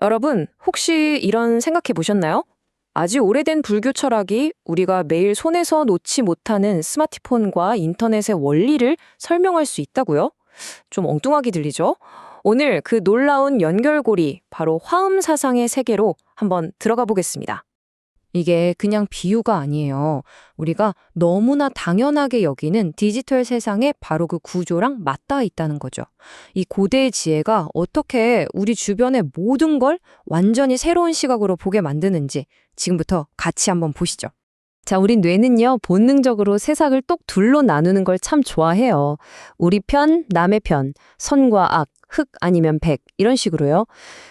여러분, 혹시 이런 생각해 보셨나요? 아주 오래된 불교 철학이 우리가 매일 손에서 놓지 못하는 스마트폰과 인터넷의 원리를 설명할 수 있다고요? 좀 엉뚱하게 들리죠? 오늘 그 놀라운 연결고리, 바로 화음 사상의 세계로 한번 들어가 보겠습니다. 이게 그냥 비유가 아니에요. 우리가 너무나 당연하게 여기는 디지털 세상에 바로 그 구조랑 맞닿아 있다는 거죠. 이 고대의 지혜가 어떻게 우리 주변의 모든 걸 완전히 새로운 시각으로 보게 만드는지 지금부터 같이 한번 보시죠. 자, 우리 뇌는요, 본능적으로 세상을 똑 둘로 나누는 걸 참 좋아해요. 우리 편, 남의 편, 선과 악, 흑 아니면 백, 이런 식으로요.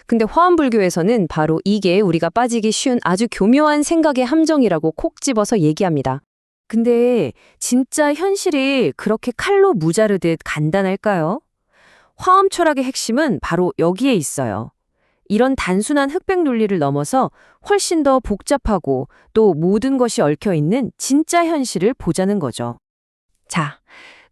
근데 화엄불교에서는 바로 이게 우리가 빠지기 쉬운 아주 교묘한 생각의 함정이라고 콕 집어서 얘기합니다. 근데 진짜 현실이 그렇게 칼로 무자르듯 간단할까요? 화엄 철학의 핵심은 바로 여기에 있어요. 이런 단순한 흑백 논리를 넘어서 훨씬 더 복잡하고 또 모든 것이 얽혀있는 진짜 현실을 보자는 거죠. 자,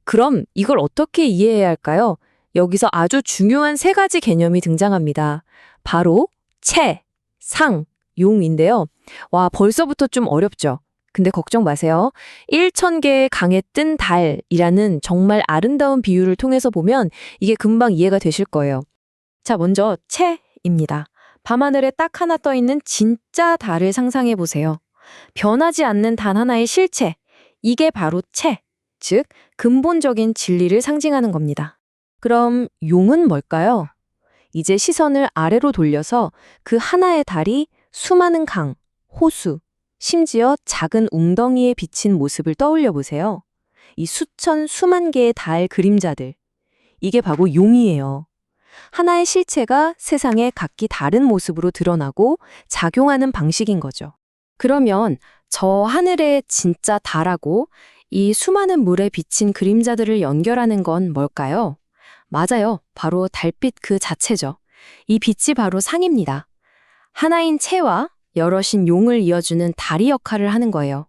그럼 이걸 어떻게 이해해야 할까요? 여기서 아주 중요한 세 가지 개념이 등장합니다. 바로 채, 상, 용인데요. 와, 벌써부터 좀 어렵죠? 근데 걱정 마세요. 1,000개의 강에 뜬 달이라는 정말 아름다운 비유를 통해서 보면 이게 금방 이해가 되실 거예요. 자, 먼저 채입니다. 밤하늘에 딱 하나 떠 있는 진짜 달을 상상해 보세요. 변하지 않는 단 하나의 실체. 이게 바로 채, 즉 근본적인 진리를 상징하는 겁니다. 그럼 용은 뭘까요? 이제 시선을 아래로 돌려서 그 하나의 달이 수많은 강, 호수, 심지어 작은 웅덩이에 비친 모습을 떠올려 보세요. 이 수천, 수만 개의 달 그림자들. 이게 바로 용이에요. 하나의 실체가 세상에 각기 다른 모습으로 드러나고 작용하는 방식인 거죠. 그러면 저 하늘의 진짜 달하고 이 수많은 물에 비친 그림자들을 연결하는 건 뭘까요? 맞아요. 바로 달빛 그 자체죠. 이 빛이 바로 상입니다. 하나인 채와 여럿인 용을 이어주는 다리 역할을 하는 거예요.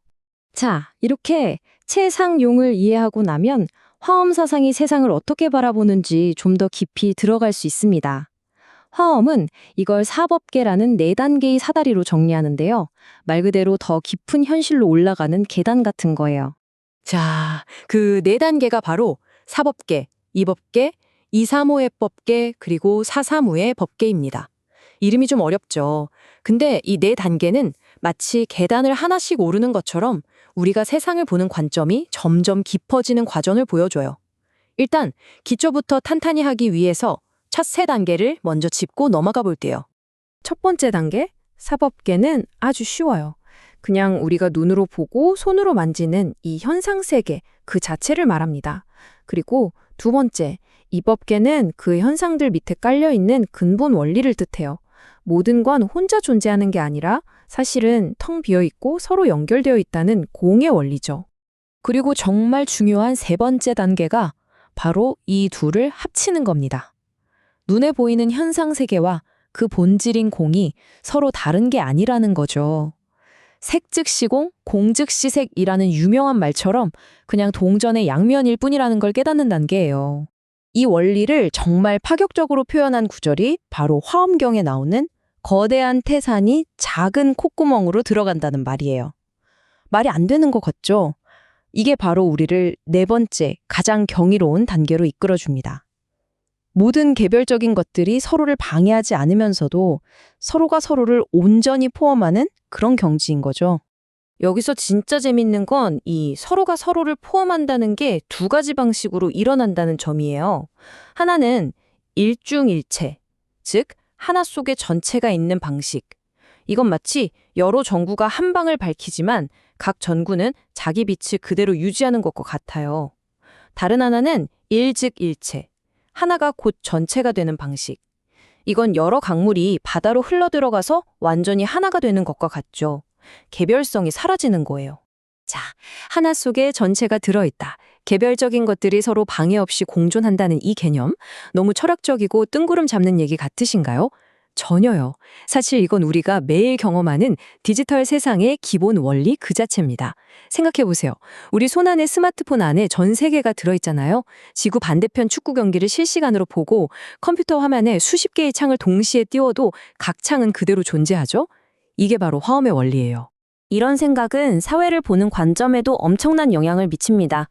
자, 이렇게 채, 상, 용을 이해하고 나면 화엄 사상이 세상을 어떻게 바라보는지 좀 더 깊이 들어갈 수 있습니다. 화엄은 이걸 사법계라는 4단계의 사다리로 정리하는데요. 말 그대로 더 깊은 현실로 올라가는 계단 같은 거예요. 자, 그 4단계가 바로 사법계, 이법계, 이사모해법계, 그리고 사사무해 법계입니다. 이름이 좀 어렵죠. 근데 이 4단계는 마치 계단을 하나씩 오르는 것처럼 우리가 세상을 보는 관점이 점점 깊어지는 과정을 보여줘요. 일단 기초부터 탄탄히 하기 위해서 첫 3단계를 먼저 짚고 넘어가 볼게요. 첫 번째 단계, 사법계는 아주 쉬워요. 그냥 우리가 눈으로 보고 손으로 만지는 이 현상세계 그 자체를 말합니다. 그리고 두 번째, 이법계는 그 현상들 밑에 깔려있는 근본 원리를 뜻해요. 모든 건 혼자 존재하는 게 아니라 사실은 텅 비어있고 서로 연결되어 있다는 공의 원리죠. 그리고 정말 중요한 3번째 단계가 바로 이 둘을 합치는 겁니다. 눈에 보이는 현상세계와 그 본질인 공이 서로 다른 게 아니라는 거죠. 색 즉 시공, 공 즉 시색이라는 유명한 말처럼 그냥 동전의 양면일 뿐이라는 걸 깨닫는 단계예요. 이 원리를 정말 파격적으로 표현한 구절이 바로 화엄경에 나오는 거대한 태산이 작은 콧구멍으로 들어간다는 말이에요. 말이 안 되는 것 같죠? 이게 바로 우리를 4번째, 가장 경이로운 단계로 이끌어줍니다. 모든 개별적인 것들이 서로를 방해하지 않으면서도 서로가 서로를 온전히 포함하는 그런 경지인 거죠. 여기서 진짜 재밌는 건 이 서로가 서로를 포함한다는 게 2가지 방식으로 일어난다는 점이에요. 하나는 일중일체, 즉 하나 속에 전체가 있는 방식. 이건 마치 여러 전구가 한 방을 밝히지만 각 전구는 자기 빛을 그대로 유지하는 것과 같아요. 다른 하나는 일즉일체, 하나가 곧 전체가 되는 방식. 이건 여러 강물이 바다로 흘러들어가서 완전히 하나가 되는 것과 같죠. 개별성이 사라지는 거예요. 자, 하나 속에 전체가 들어있다. 개별적인 것들이 서로 방해 없이 공존한다는 이 개념, 너무 철학적이고 뜬구름 잡는 얘기 같으신가요? 전혀요. 사실 이건 우리가 매일 경험하는 디지털 세상의 기본 원리 그 자체입니다. 생각해 보세요. 우리 손안에 스마트폰 안에 전 세계가 들어있잖아요. 지구 반대편 축구 경기를 실시간으로 보고 컴퓨터 화면에 수십 개의 창을 동시에 띄워도 각 창은 그대로 존재하죠? 이게 바로 화엄의 원리예요. 이런 생각은 사회를 보는 관점에도 엄청난 영향을 미칩니다.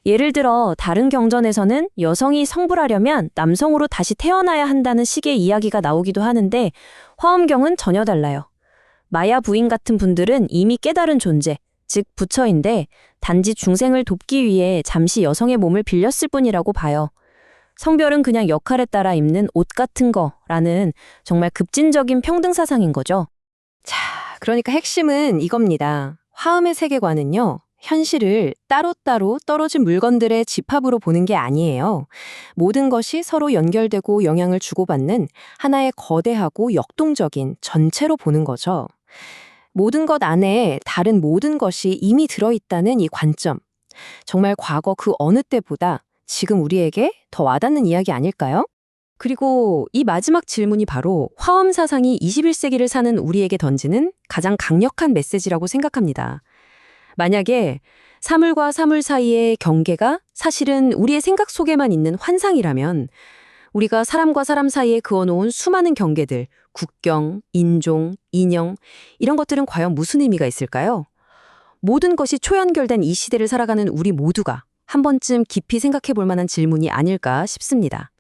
예를 들어 다른 경전에서는 여성이 성불하려면 남성으로 다시 태어나야 한다는 식의 이야기가 나오기도 하는데 화엄경은 전혀 달라요. 마야 부인 같은 분들은 이미 깨달은 존재, 즉 부처인데 단지 중생을 돕기 위해 잠시 여성의 몸을 빌렸을 뿐이라고 봐요. 성별은 그냥 역할에 따라 입는 옷 같은 거라는 정말 급진적인 평등 사상인 거죠. 자, 그러니까 핵심은 이겁니다. 화음의 세계관은요, 현실을 따로따로 떨어진 물건들의 집합으로 보는 게 아니에요. 모든 것이 서로 연결되고 영향을 주고받는 하나의 거대하고 역동적인 전체로 보는 거죠. 모든 것 안에 다른 모든 것이 이미 들어있다는 이 관점. 정말 과거 그 어느 때보다 지금 우리에게 더 와닿는 이야기 아닐까요? 그리고 이 마지막 질문이 바로 화엄 사상이 21세기를 사는 우리에게 던지는 가장 강력한 메시지라고 생각합니다. 만약에 사물과 사물 사이의 경계가 사실은 우리의 생각 속에만 있는 환상이라면 우리가 사람과 사람 사이에 그어놓은 수많은 경계들, 국경, 인종, 인형 이런 것들은 과연 무슨 의미가 있을까요? 모든 것이 초연결된 이 시대를 살아가는 우리 모두가 한 번쯤 깊이 생각해 볼 만한 질문이 아닐까 싶습니다.